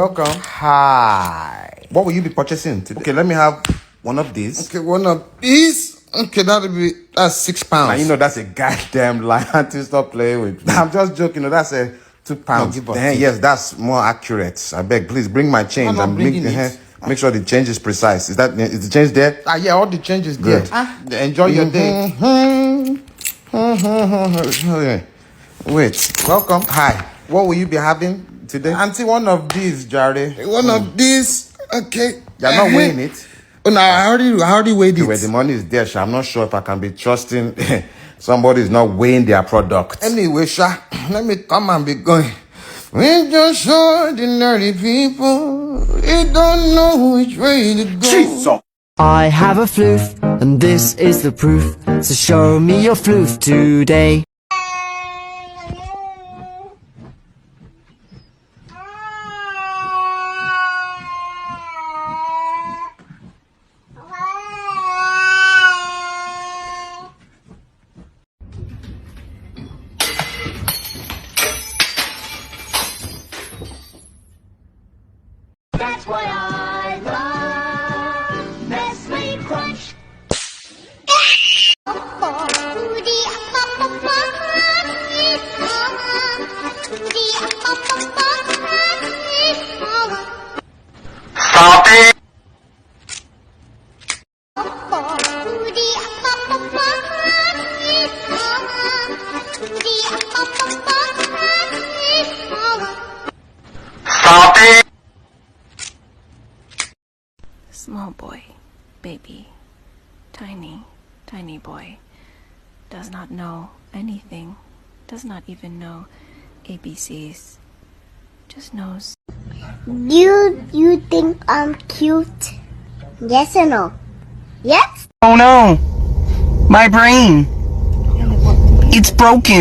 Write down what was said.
Welcome. Hi. What will you be purchasing today? Okay, let me have one of these. Okay, one of these. Okay, that's £6. Now, you know that's a goddamn lie. Auntie, stop playing with me. I'm just joking. That's a £2. give us Yes, that's more accurate. I beg, please bring my change. I'm bringing it. Make sure the change is precise. Is the change there? Yeah, all the change is there. Enjoy your day. Wait, welcome. Hi. What will you be having today? Auntie, one of these, Jerry. One of these. Okay. You're not weighing it? Oh, no, I already weighed it. Where the money is there, I'm not sure if I can be trusting somebody is not weighing their product. Anyway, let me come and be going. We're just ordinary people. We don't know which way to go. Jesus! I have a floof, and this is the proof. So show me your floof today. That's what I love, Nestle Crunch. Stop it! Stop it! Small boy, baby, tiny, tiny boy, does not know anything, does not even know ABCs, just knows. You think I'm cute? Yes or no? Yes? Oh no! My brain! It's broken!